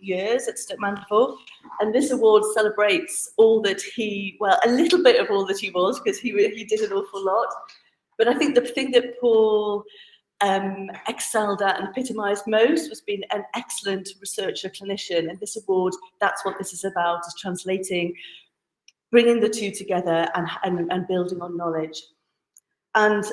years at Stoke Mandeville, and this award celebrates all that he, well, a little bit of all that he was, because he did an awful lot. But I think the thing that Paul excelled at and epitomised most was being an excellent researcher clinician, and this award, that's what this is about, is translating, bringing the two together and building on knowledge. And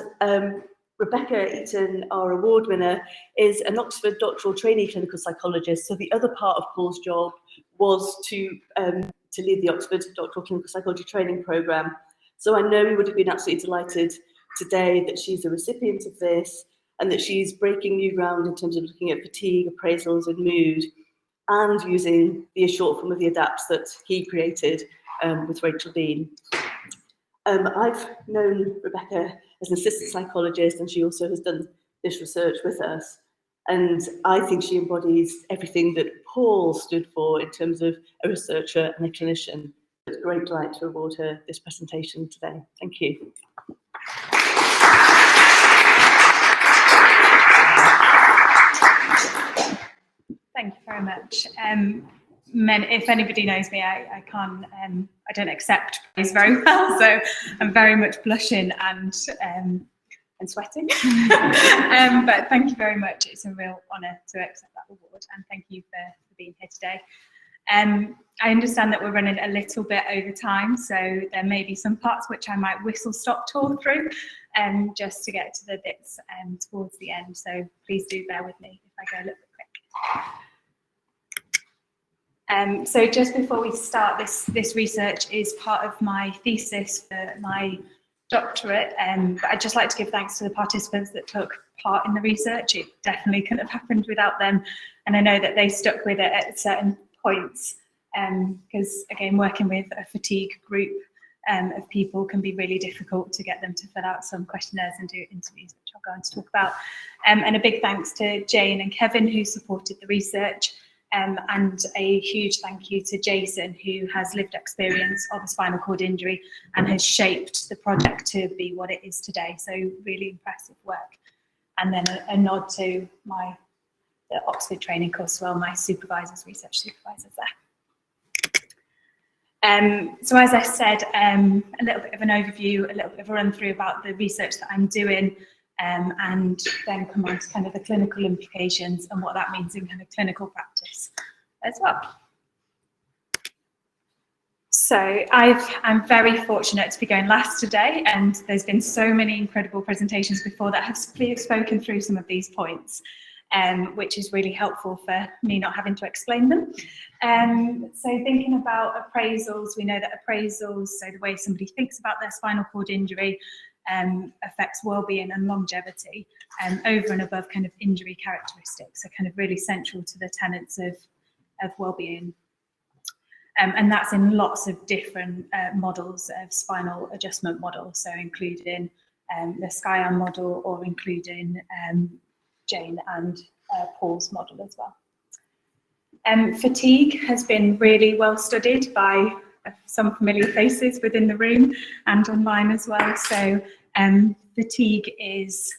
Rebecca Eaton, our award winner, is an Oxford doctoral trainee clinical psychologist. So the other part of Paul's job was to lead the Oxford doctoral clinical psychology training programme. So I know we would have been absolutely delighted today that she's a recipient of this and that she's breaking new ground in terms of looking at fatigue, appraisals and mood, and using the short form of the ADAPTs that he created with Rachel Bean. I've known Rebecca as an assistant psychologist, and she also has done this research with us. And I think she embodies everything that Paul stood for in terms of a researcher and a clinician. It's a great delight to award her this presentation today. Thank you. Thank you very much. If anybody knows me, I don't accept praise very well, so I'm very much blushing and sweating. But thank you very much. It's a real honour to accept that award, and thank you for being here today. I understand that we're running a little bit over time, so there may be some parts which I might whistle-stop tour through, just to get to the bits towards the end. So please do bear with me if I go a little bit quick. So just before we start, this research is part of my thesis for my doctorate, but I'd just like to give thanks to the participants that took part in the research. It definitely couldn't have happened without them, and I know that they stuck with it at certain points, because again, working with a fatigue group of people can be really difficult to get them to fill out some questionnaires and do interviews, which I'll go on to talk about. And a big thanks to Jane and Kevin, who supported the research. And a huge thank you to Jason, who has lived experience of a spinal cord injury and has shaped the project to be what it is today. So really impressive work. And then a nod to the Oxford training course as well, my supervisors, research supervisors there. So as I said, a little bit of an overview, a little bit of a run through about the research that I'm doing, and then come on to kind of the clinical implications and what that means in kind of clinical practice as well. So I'm very fortunate to be going last today, and there's been so many incredible presentations before that have spoken through some of these points, which is really helpful for me not having to explain them. So thinking about appraisals, we know that appraisals, so the way somebody thinks about their spinal cord injury, affects well-being and longevity, over and above kind of injury characteristics, so kind of really central to the tenets of well-being. And that's in lots of different models of spinal adjustment models, so including the SkyArm model, or including Jane and Paul's model as well. Fatigue has been really well studied by some familiar faces within the room and online as well. So fatigue is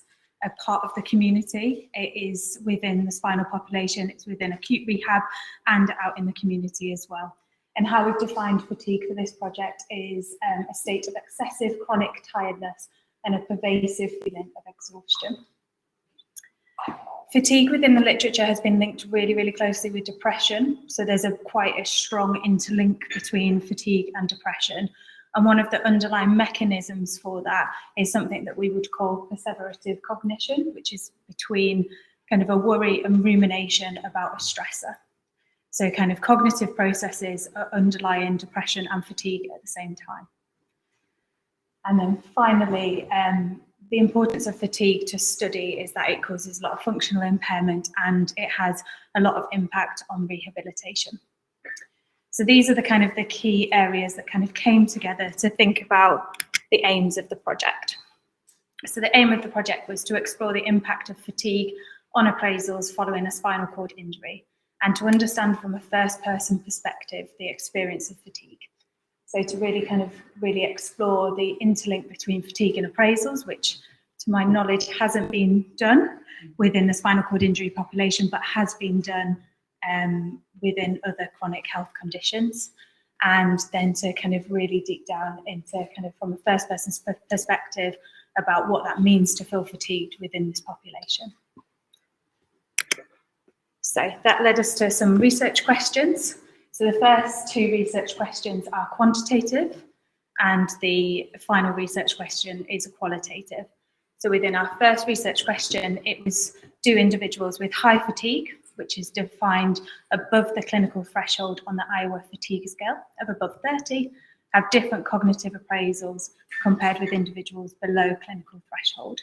a part of the community. It is within the spinal population, it's within acute rehab and out in the community as well. And how we've defined fatigue for this project is a state of excessive chronic tiredness and a pervasive feeling of exhaustion. Fatigue within the literature has been linked really, really closely with depression. So there's quite a strong interlink between fatigue and depression. And one of the underlying mechanisms for that is something that we would call perseverative cognition, which is between kind of a worry and rumination about a stressor. So kind of cognitive processes are underlying depression and fatigue at the same time. And then finally, the importance of fatigue to study is that it causes a lot of functional impairment, and it has a lot of impact on rehabilitation. So these are the key areas that kind of came together to think about the aims of the project. So the aim of the project was to explore the impact of fatigue on appraisals following a spinal cord injury, and to understand from a first-person perspective the experience of fatigue. So to really explore the interlink between fatigue and appraisals, which to my knowledge hasn't been done within the spinal cord injury population, but has been done within other chronic health conditions, and then to kind of really deep down into kind of from a first person's perspective about what that means to feel fatigued within this population. So that led us to some research questions. So the first two research questions are quantitative, and the final research question is qualitative. So within our first research question, it was, do individuals with high fatigue, which is defined above the clinical threshold on the Iowa fatigue scale of above 30, have different cognitive appraisals compared with individuals below clinical threshold?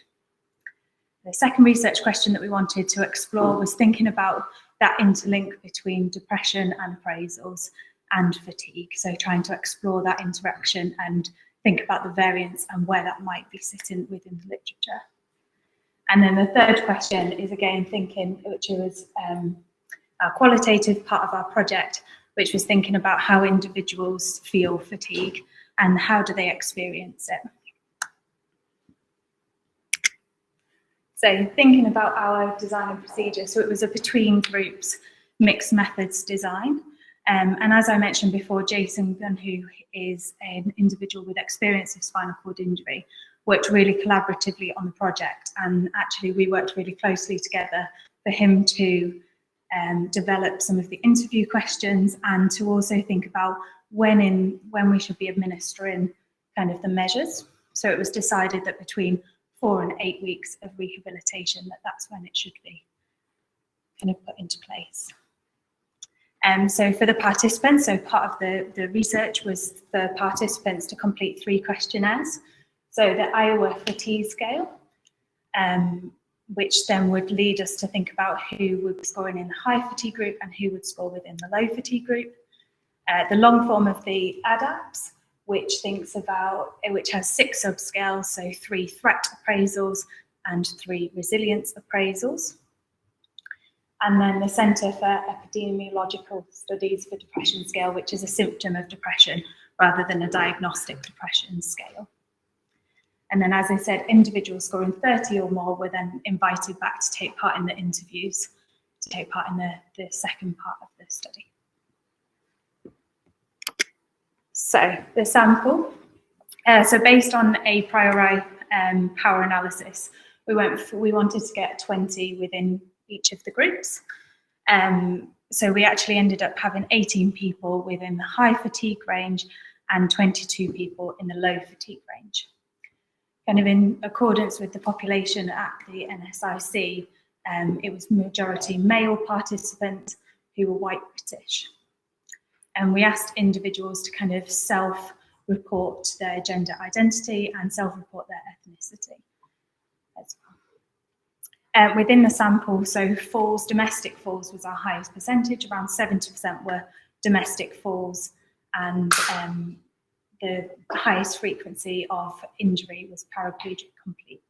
The second research question that we wanted to explore was thinking about that interlink between depression and appraisals and fatigue. So trying to explore that interaction and think about the variance and where that might be sitting within the literature. And then the third question is again thinking, which was a qualitative part of our project, which was thinking about how individuals feel fatigue and how do they experience it. So thinking about our design and procedure, so it was a between groups mixed methods design. And as I mentioned before, Jason Gunn, who is an individual with experience of spinal cord injury, worked really collaboratively on the project, and actually we worked really closely together for him to develop some of the interview questions and to also think about when we should be administering kind of the measures. So it was decided that between 4 and 8 weeks of rehabilitation, that's when it should be kind of put into place. So for the participants, so part of the research was the participants to complete 3 questionnaires. So the Iowa fatigue scale, which then would lead us to think about who would be scoring in the high fatigue group and who would score within the low fatigue group. The long form of the ADAPS, which has 6 subscales, so 3 threat appraisals and 3 resilience appraisals. And then the Centre for Epidemiological Studies for Depression scale, which is a symptom of depression rather than a diagnostic depression scale. And then, as I said, individuals scoring 30 or more were then invited back to take part in the interviews, to take part in the second part of the study. So the sample, so based on a priori power analysis, we wanted to get 20 within each of the groups. So we actually ended up having 18 people within the high fatigue range and 22 people in the low fatigue range. Kind of in accordance with the population at the NSIC, it was majority male participants who were white British. And we asked individuals to kind of self-report their gender identity and self-report their ethnicity as well. Within the sample, so falls, domestic falls was our highest percentage, around 70% were domestic falls, and the highest frequency of injury was paraplegic complete.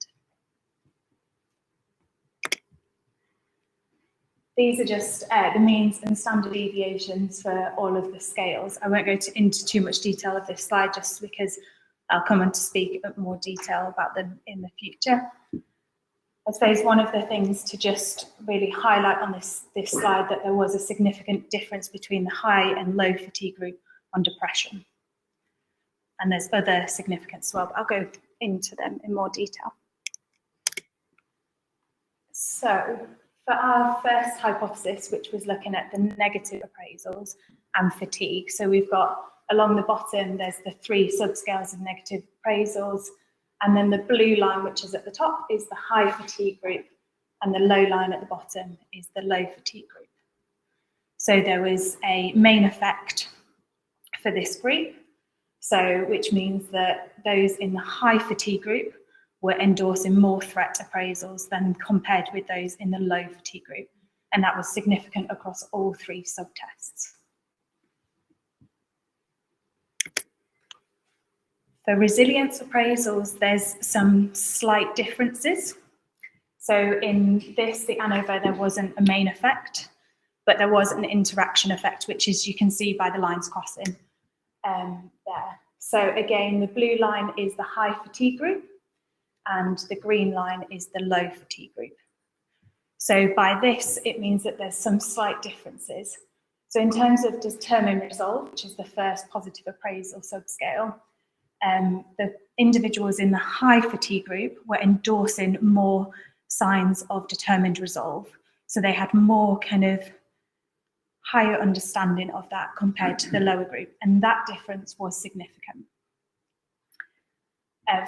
These are just the means and standard deviations for all of the scales. I won't go into too much detail of this slide just because I'll come on to speak in more detail about them in the future. I suppose one of the things to just really highlight on this slide that there was a significant difference between the high and low fatigue group on depression. And there's other significance as well, but I'll go into them in more detail. So for our first hypothesis, which was looking at the negative appraisals and fatigue, so we've got along the bottom, there's the 3 subscales of negative appraisals, and then the blue line, which is at the top, is the high fatigue group, and the low line at the bottom is the low fatigue group. So there was a main effect for this group, so which means that those in the high fatigue group were endorsing more threat appraisals than compared with those in the low fatigue group, and that was significant across all 3 subtests. For resilience appraisals, there's some slight differences. So in this, the ANOVA, there wasn't a main effect, but there was an interaction effect, which is you can see by the lines crossing there. So again, the blue line is the high fatigue group, and the green line is the low fatigue group. So by this, it means that there's some slight differences. So in terms of determined resolve, which is the first positive appraisal subscale, the individuals in the high fatigue group were endorsing more signs of determined resolve. So they had more kind of higher understanding of that compared to the lower group, and that difference was significant.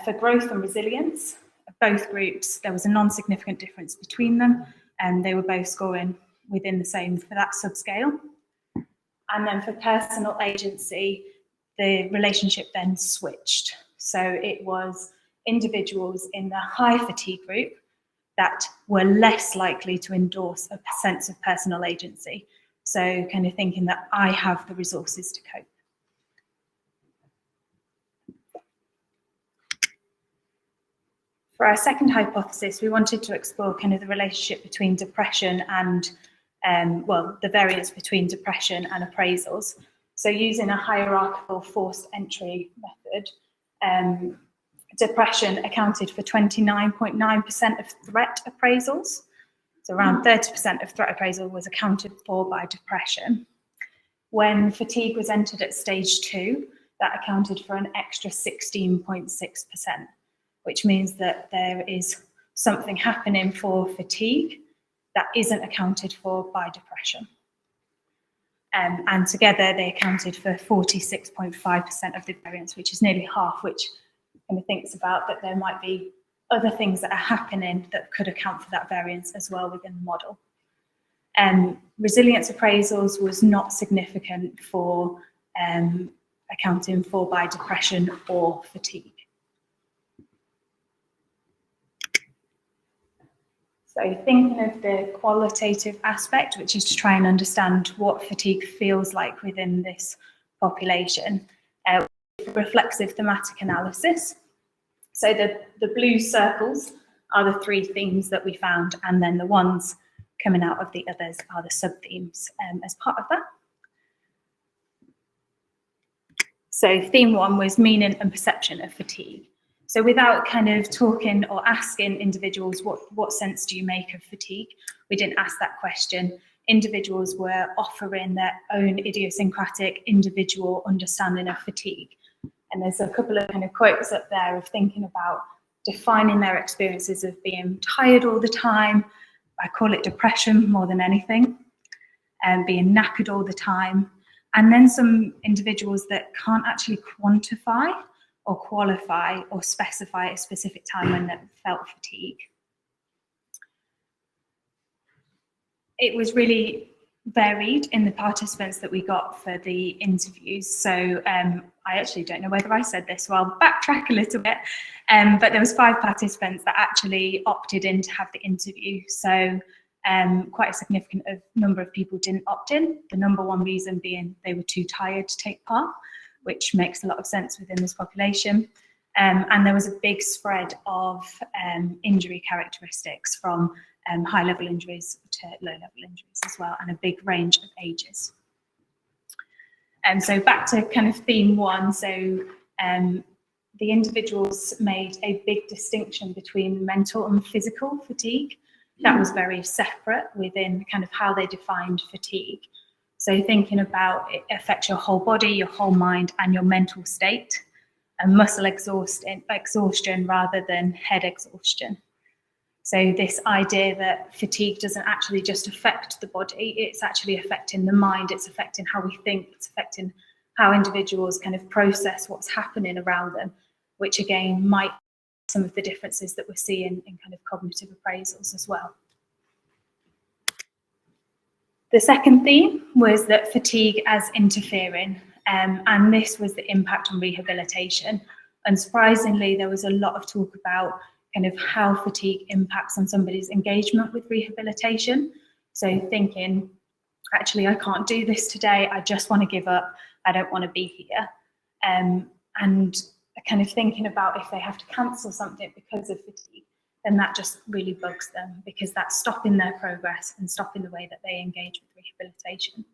For growth and resilience, both groups, there was a non-significant difference between them, and they were both scoring within the same for that subscale. And then for personal agency, the relationship then switched. So it was individuals in the high fatigue group that were less likely to endorse a sense of personal agency. So kind of thinking that I have the resources to cope. For our second hypothesis, we wanted to explore kind of the relationship between depression and, the variance between depression and appraisals. So using a hierarchical forced entry method, depression accounted for 29.9% of threat appraisals. So around 30% of threat appraisal was accounted for by depression. When fatigue was entered at stage 2, that accounted for an extra 16.6%, which means that there is something happening for fatigue that isn't accounted for by depression. And together they accounted for 46.5% of the variance, which is nearly half, which kind of thinks about that there might be other things that are happening that could account for that variance as well within the model. Resilience appraisals was not significant for accounting for by depression or fatigue. So thinking of the qualitative aspect, which is to try and understand what fatigue feels like within this population, reflexive thematic analysis. So the blue circles are the 3 themes that we found, and then the ones coming out of the others are the sub-themes as part of that. So theme 1 was meaning and perception of fatigue. So without kind of talking or asking individuals what sense do you make of fatigue, we didn't ask that question. Individuals were offering their own idiosyncratic individual understanding of fatigue. And there's a couple of kind of quotes up there of thinking about defining their experiences of being tired all the time. I call it depression more than anything, and being knackered all the time. And then some individuals that can't actually quantify or qualify or specify a specific time when they felt fatigue. It was really varied in the participants that we got for the interviews. So I actually don't know whether I said this, so I'll backtrack a little bit. But there was 5 participants that actually opted in to have the interview. So quite a significant number of people didn't opt in. The number 1 reason being they were too tired to take part, which makes a lot of sense within this population. And there was a big spread of injury characteristics from high-level injuries to low-level injuries as well, and a big range of ages. So back to kind of theme 1. So the individuals made a big distinction between mental and physical fatigue. That was very separate within kind of how they defined fatigue. So thinking about it affects your whole body, your whole mind, and your mental state, and muscle exhaustion rather than head exhaustion. So this idea that fatigue doesn't actually just affect the body, it's actually affecting the mind, it's affecting how we think, it's affecting how individuals kind of process what's happening around them, which again might be some of the differences that we're seeing in kind of cognitive appraisals as well. The second theme was that fatigue as interfering, and this was the impact on rehabilitation. Unsurprisingly, there was a lot of talk about kind of how fatigue impacts on somebody's engagement with rehabilitation. So thinking, actually, I can't do this today, I just want to give up, I don't want to be here. And kind of thinking about if they have to cancel something because of fatigue, then that just really bugs them, because that's stopping their progress and stopping the way that they engage with rehabilitation.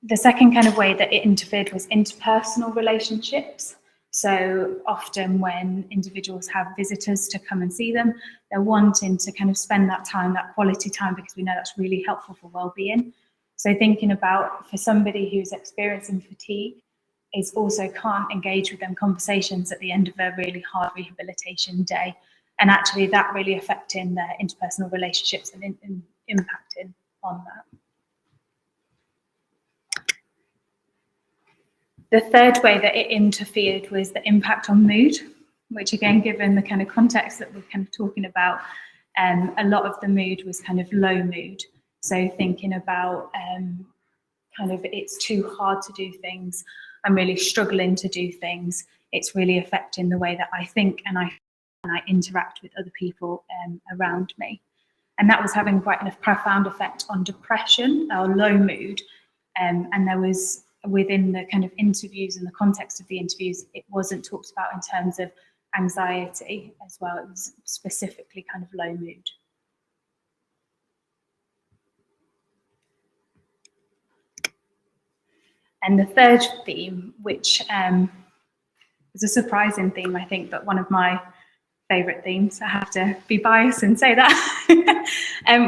The second kind of way that it interfered was interpersonal relationships. So often when individuals have visitors to come and see them, they're wanting to kind of spend that time, that quality time, because we know that's really helpful for well-being. So thinking about, for somebody who's experiencing fatigue, is also can't engage with them conversations at the end of a really hard rehabilitation day, and actually that really affecting their interpersonal relationships and impacting on that. The third way that it interfered was the impact on mood, which again, given the kind of context that we're kind of talking about, a lot of the mood was kind of low mood. So thinking about kind of it's too hard to do things, I'm really struggling to do things, it's really affecting the way that I think and I interact with other people around me. And that was having quite a profound effect on depression or low mood. And there was, within the kind of interviews and the context of the interviews, it wasn't talked about in terms of anxiety as well. It was specifically kind of low mood. And the third theme, which was a surprising theme, I think, but one of my favourite themes, I have to be biased and say that,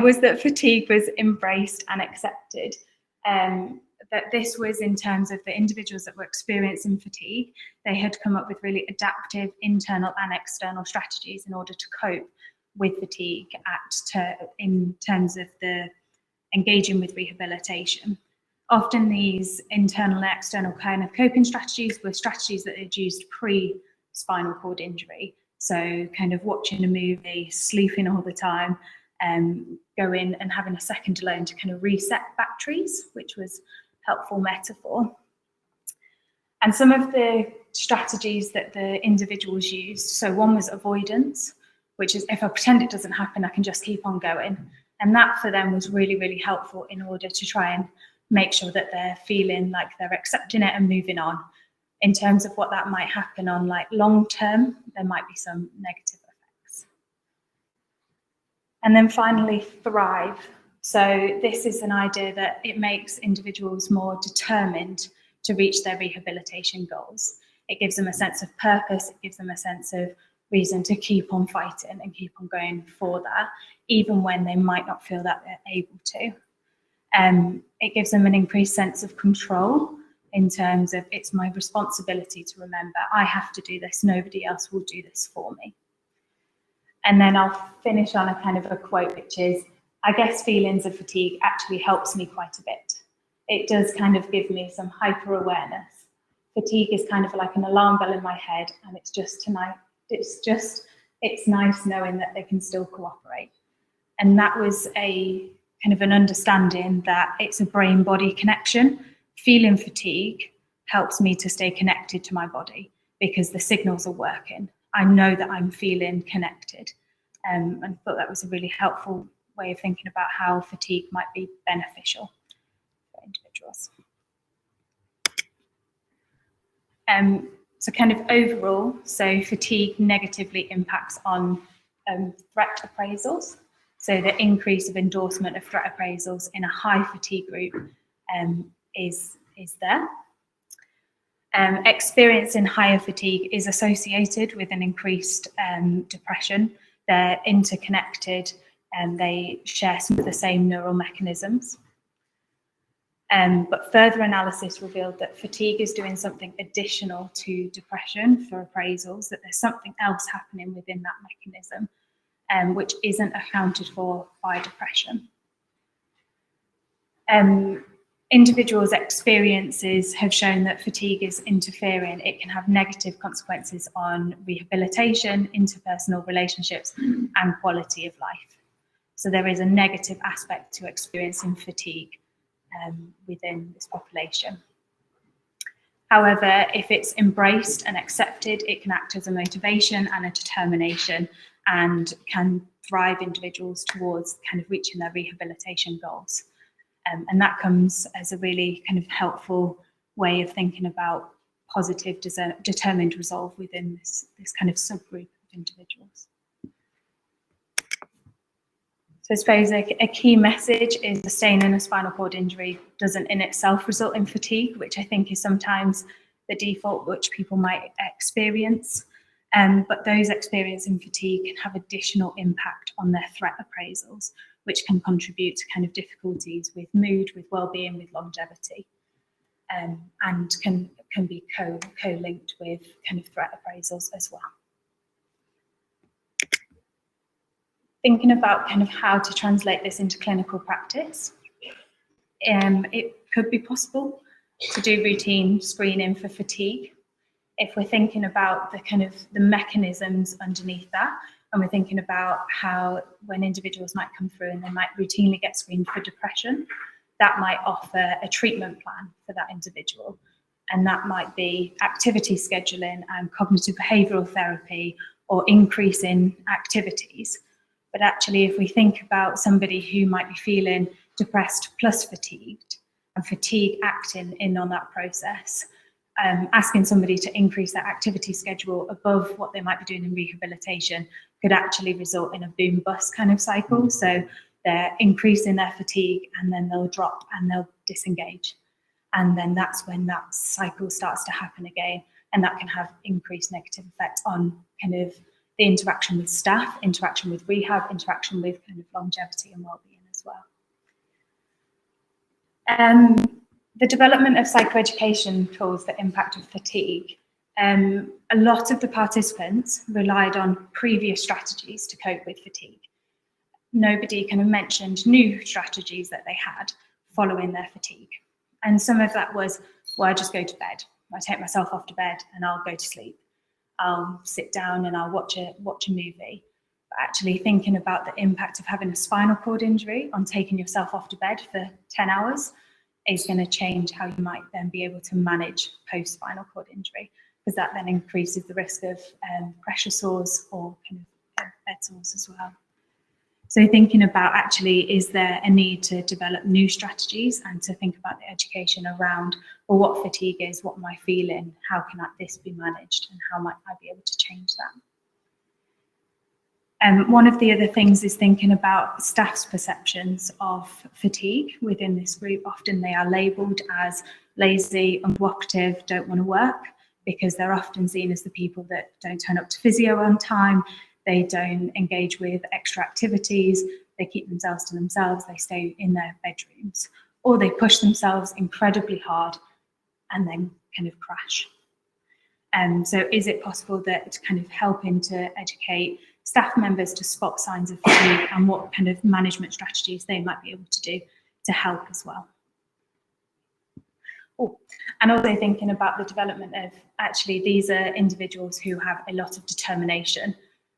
was that fatigue was embraced and accepted. That this was in terms of the individuals that were experiencing fatigue, they had come up with really adaptive internal and external strategies in order to cope with fatigue in terms of the engaging with rehabilitation. Often these internal and external kind of coping strategies were strategies that they'd used pre-spinal cord injury. So kind of watching a movie, sleeping all the time, going and having a second alone to kind of reset batteries, which was helpful metaphor. And some of the strategies that the individuals used, so one was avoidance, which is if I pretend it doesn't happen, I can just keep on going. And that for them was really, really helpful in order to try and make sure that they're feeling like they're accepting it and moving on. In terms of what that might happen on like long term, there might be some negative effects. And then finally, thrive. So this is an idea that it makes individuals more determined to reach their rehabilitation goals. It gives them a sense of purpose, it gives them a sense of reason to keep on fighting and keep on going for that, even when they might not feel that they're able to. It gives them an increased sense of control in terms of it's my responsibility to remember I have to do this, nobody else will do this for me. And then I'll finish on a kind of a quote, which is, I guess feelings of fatigue actually helps me quite a bit. It does kind of give me some hyper awareness. Fatigue is kind of like an alarm bell in my head, and it's just tonight, it's nice knowing that they can still cooperate. And that was a kind of an understanding that it's a brain-body connection. Feeling fatigue helps me to stay connected to my body because the signals are working. I know that I'm feeling connected. And I thought that was a really helpful way of thinking about how fatigue might be beneficial for individuals. So kind of overall, so fatigue negatively impacts on threat appraisals. So the increase of endorsement of threat appraisals in a high fatigue group is there. Experiencing higher fatigue is associated with an increased depression. They're interconnected and they share some of the same neural mechanisms. But further analysis revealed that fatigue is doing something additional to depression for appraisals, that there's something else happening within that mechanism, which isn't accounted for by depression. Individuals' experiences have shown that fatigue is interfering. It can have negative consequences on rehabilitation, interpersonal relationships, and quality of life. So there is a negative aspect to experiencing fatigue within this population. However, if it's embraced and accepted, it can act as a motivation and a determination and can drive individuals towards kind of reaching their rehabilitation goals. And that comes as a really kind of helpful way of thinking about positive determined resolve within this kind of subgroup of individuals. So I suppose a key message is sustaining a spinal cord injury doesn't in itself result in fatigue, which I think is sometimes the default which people might experience. But those experiencing fatigue can have additional impact on their threat appraisals, which can contribute to kind of difficulties with mood, with well-being, with longevity, and can be co-linked with kind of threat appraisals as well. Thinking about kind of how to translate this into clinical practice, it could be possible to do routine screening for fatigue. If we're thinking about the kind of the mechanisms underneath that, and we're thinking about how when individuals might come through and they might routinely get screened for depression, that might offer a treatment plan for that individual. And that might be activity scheduling and cognitive behavioural therapy or increase in activities. But actually, if we think about somebody who might be feeling depressed plus fatigued, and fatigue acting in on that process, asking somebody to increase their activity schedule above what they might be doing in rehabilitation could actually result in a boom-bust kind of cycle. So they're increasing their fatigue and then they'll drop and they'll disengage. And then that's when that cycle starts to happen again. And that can have increased negative effect on kind of the interaction with staff, interaction with rehab, interaction with kind of longevity and well-being as well. The development of psychoeducation tools for impact of fatigue. A lot of the participants relied on previous strategies to cope with fatigue. Nobody kind of mentioned new strategies that they had following their fatigue. And some of that was, well, I just go to bed. I take myself off to bed and I'll go to sleep. I'll sit down and I'll watch a movie. But actually thinking about the impact of having a spinal cord injury on taking yourself off to bed for 10 hours is going to change how you might then be able to manage post-spinal cord injury, because that then increases the risk of pressure sores or kind of bed sores as well. So thinking about actually, is there a need to develop new strategies and to think about the education around, well, what fatigue is, what am I feeling, how can this be managed, and how might I be able to change that? One of the other things is thinking about staff's perceptions of fatigue within this group. Often they are labelled as lazy, uncooperative, don't want to work, because they're often seen as the people that don't turn up to physio on time, they don't engage with extra activities, they keep themselves to themselves, they stay in their bedrooms, or they push themselves incredibly hard and then kind of crash. So is it possible that kind of helping to educate staff members to spot signs of fatigue and what kind of management strategies they might be able to do to help as well? And also thinking about the development of, actually, these are individuals who have a lot of determination,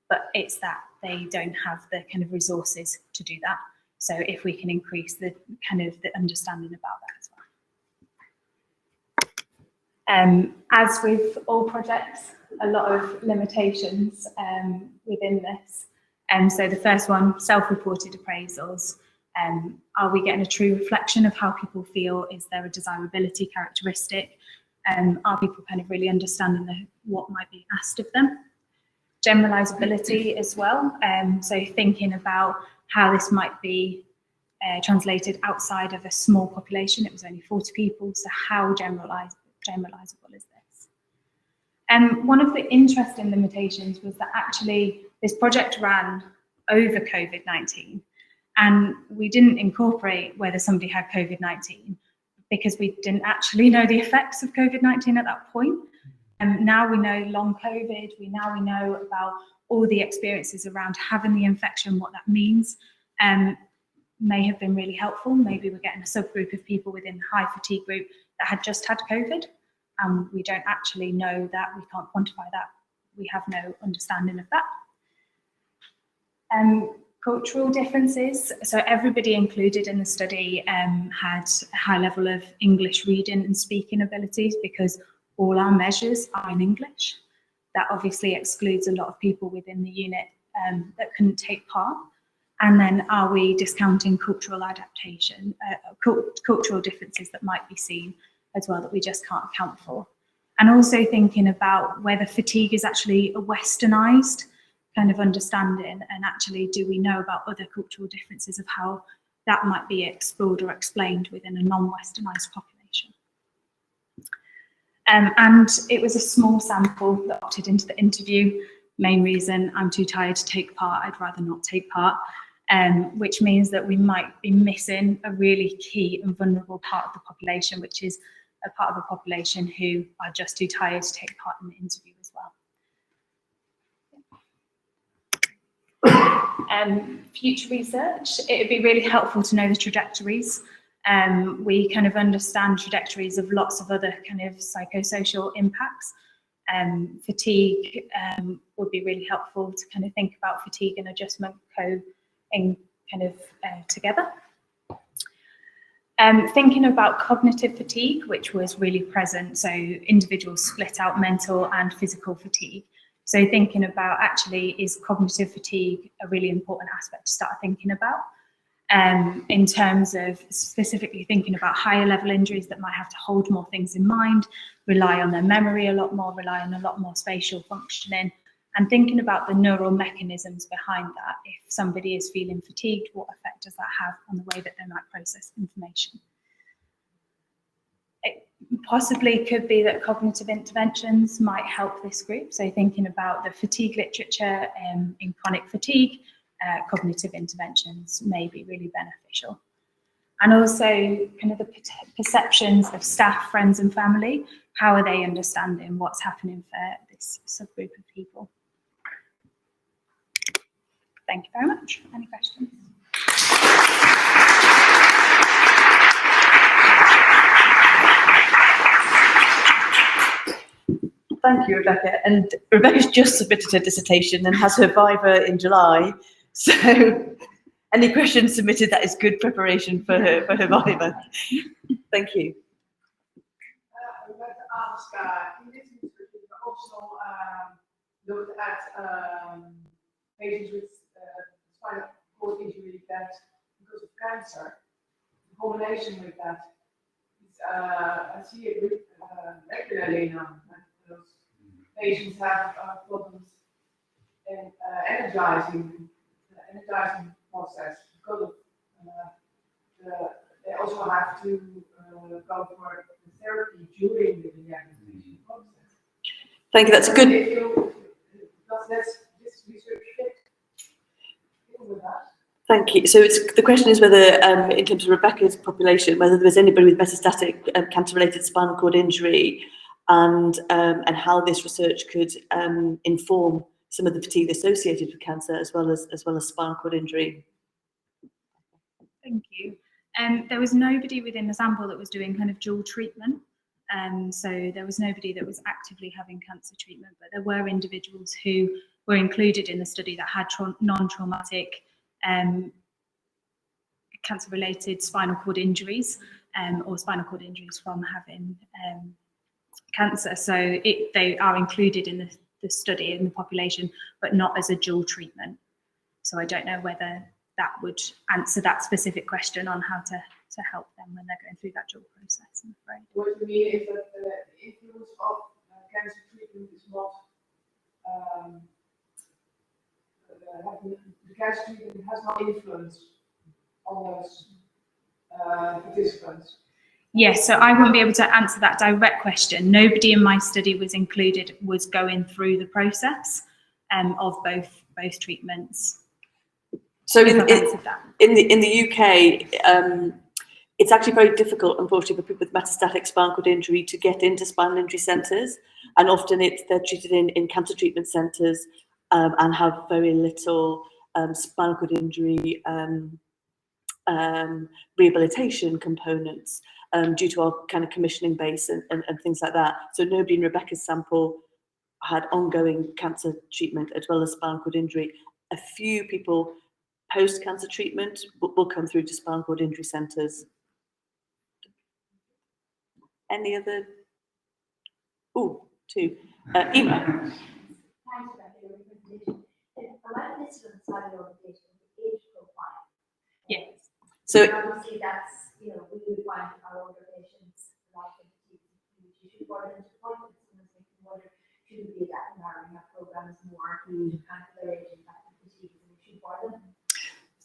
but it's that they don't have the kind of resources to do that. So if we can increase the kind of the understanding about that as well. As with all projects, a lot of limitations within this. So the first one, self-reported appraisals. Are we getting a true reflection of how people feel? Is there a desirability characteristic? Are people kind of really understanding what might be asked of them? Generalizability as well. So thinking about how this might be translated outside of a small population. It was only 40 people, so how generalizable is this? One of the interesting limitations was that actually this project ran over COVID-19, and we didn't incorporate whether somebody had COVID-19 because we didn't actually know the effects of COVID-19 at that point. Now we know long COVID, we know about all the experiences around having the infection, what that means, may have been really helpful. Maybe we're getting a subgroup of people within the high fatigue group that had just had COVID. We don't actually know that, we can't quantify that, we have no understanding of that. Cultural differences. So everybody included in the study had a high level of English reading and speaking abilities, because all our measures are in English. That obviously excludes a lot of people within the unit that couldn't take part. And then are we discounting cultural adaptation, cultural differences that might be seen as well that we just can't account for? And also thinking about whether fatigue is actually a westernized kind of understanding, and actually do we know about other cultural differences of how that might be explored or explained within a non-westernized population? And it was a small sample that opted into the interview. Main reason, I'm too tired to take part, I'd rather not take part, which means that we might be missing a really key and vulnerable part of the population, which is a part of the population who are just too tired to take part in the interview as well. Future research, it would be really helpful to know the trajectories. We kind of understand trajectories of lots of other kind of psychosocial impacts. Fatigue would be really helpful to kind of think about fatigue and adjustment together. Thinking about cognitive fatigue, which was really present, so individuals split out mental and physical fatigue. So thinking about actually, is cognitive fatigue a really important aspect to start thinking about? In terms of specifically thinking about higher level injuries that might have to hold more things in mind, rely on their memory a lot more, rely on a lot more spatial functioning, and thinking about the neural mechanisms behind that. If somebody is feeling fatigued, what effect does that have on the way that they might process information? It possibly could be that cognitive interventions might help this group. So thinking about the fatigue literature in chronic fatigue, cognitive interventions may be really beneficial. And also kind of the perceptions of staff, friends and family. How are they understanding what's happening for this subgroup of people? Thank you very much. Any questions? Thank you, Rebecca. And Rebecca's just submitted her dissertation and has her Viva in July. So any questions submitted, that is good preparation for her Viva. Thank you. I'd like to ask, in this research, you also looked at patients with spinal cord injury that because of cancer. In combination with that, I see it regularly now. Those patients have problems in energizing process because of they also have to go for the therapy during the rehabilitation process. Thank you. That's a good. Does this research fit with that? Thank you. So the question is whether, in terms of Rebecca's population, whether there's anybody with metastatic cancer-related spinal cord injury, and how this research could inform some of the fatigue associated with cancer, as well as spinal cord injury. Thank you. There was nobody within the sample that was doing kind of dual treatment. So there was nobody that was actively having cancer treatment, but there were individuals who were included in the study that had non-traumatic cancer-related spinal cord injuries, or spinal cord injuries from having cancer. So they are included in the study in the population, but not as a dual treatment. So I don't know whether that would answer that specific question on how to help them when they're going through that dual process, I'm afraid. What you mean is that the influence of cancer treatment is not the cancer treatment has no influence on those participants. Yes, so I wouldn't be able to answer that direct question. Nobody in my study was going through the process of both treatments. So in the UK, it's actually very difficult, unfortunately, for people with metastatic spinal cord injury to get into spinal injury centres, and often they're treated in cancer treatment centres and have very little spinal cord injury rehabilitation components due to our kind of commissioning base and things like that. So nobody in Rebecca's sample had ongoing cancer treatment as well as spinal cord injury. A few people post-cancer treatment will come through to spinal cord injury centres. Any other? Oh, two. Ema. Thanks for your presentation. I like this on the side of your presentation, the age profile. Yes. So obviously that's, we would find our older patients a lot of you should order into appointments and making order shouldn't be that in our programs more kind of their age and that we should order them.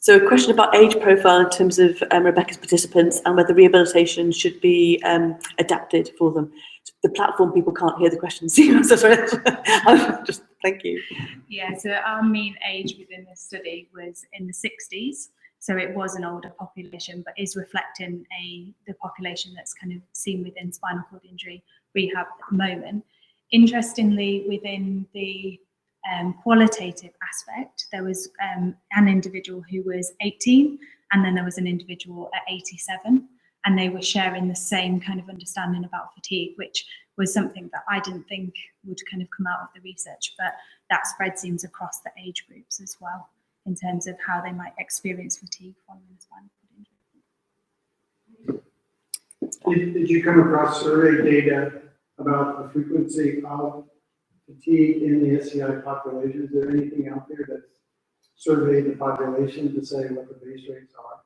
So a question about age profile in terms of Rebecca's participants and whether rehabilitation should be adapted for them. The platform people can't hear the questions. So sorry. Just thank you. Yeah, so our mean age within the study was in the 60s. So it was an older population, but is reflecting the population that's kind of seen within spinal cord injury rehab at the moment. Interestingly, within the qualitative aspect, there was an individual who was 18, and then there was an individual at 87, and they were sharing the same kind of understanding about fatigue, which was something that I didn't think would kind of come out of the research, but that spread seems across the age groups as well, in terms of how they might experience fatigue following a spinal cord injury. Did you come across survey data about the frequency of fatigue in the SCI population? Is there anything out there that's surveyed the population to say what the base rates are?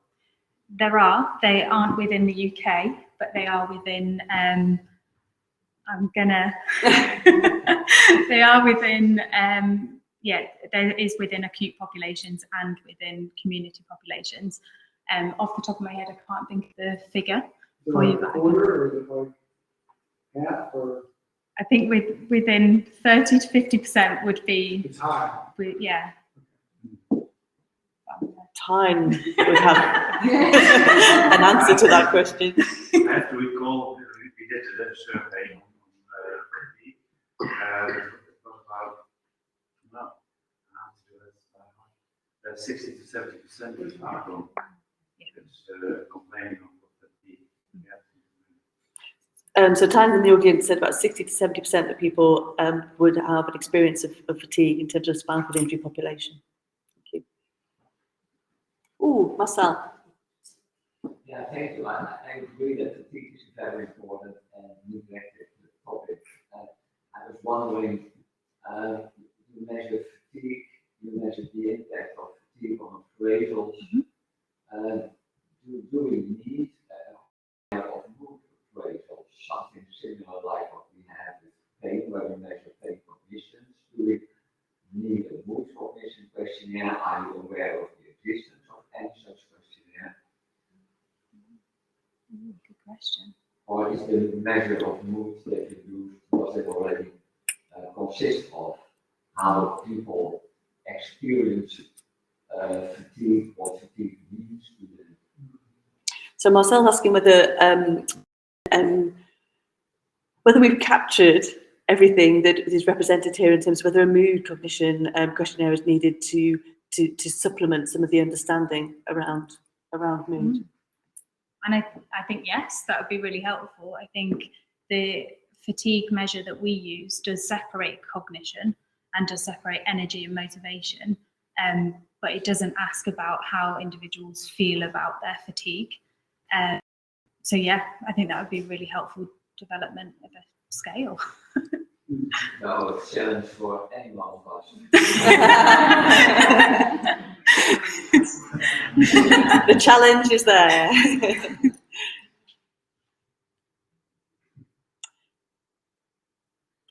There are. They aren't within the UK, but they are within, they are within, yeah, there is within acute populations and within community populations. Off the top of my head, I can't think of the figure for you, but I quarter, or is it like half, or? I think within 30 to 50% would be, It's high. yeah. Time would have an answer to that question. I have to recall we did a survey on it was about 60 to 70% of people complaining of fatigue. So Tyne in the audience said about 60 to 70% of people would have an experience of fatigue in terms of spinal cord injury population. Thank you. Oh, Marcel. Yeah, thank you. I agree that fatigue is very important and neglected topic. I was wondering, you measure fatigue, you measure the impact of fatigue on appraisals. Do we need a kind of mood appraisal, something similar like what we have with pain, where we measure pain cognitions? Do we need a mood cognition questionnaire? Are you aware of the existence of any such questionnaire? Good question. Or is the measure of mood that you do, does it already consist of how people experience fatigue, what fatigue means to them? So Marcel's asking whether we've captured everything that is represented here in terms of whether a mood cognition questionnaire is needed to supplement some of the understanding around mood. And I think yes, that would be really helpful. I think the fatigue measure that we use does separate cognition and does separate energy and motivation, but it doesn't ask about how individuals feel about their fatigue. So yeah, I think that would be really helpful development of a scale. No, it's a challenge for any one of us. The challenge is there.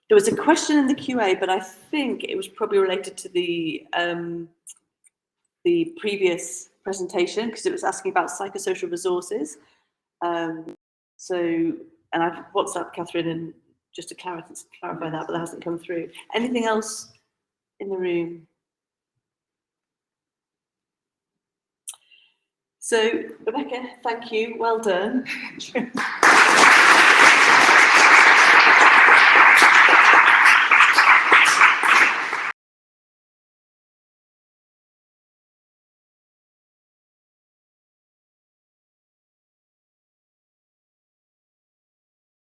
There was a question in the QA, but I think it was probably related to the previous presentation, because it was asking about psychosocial resources. And I've WhatsApped Catherine and just to clarify that, but that hasn't come through. Anything else in the room? So, Rebecca, thank you. Well done.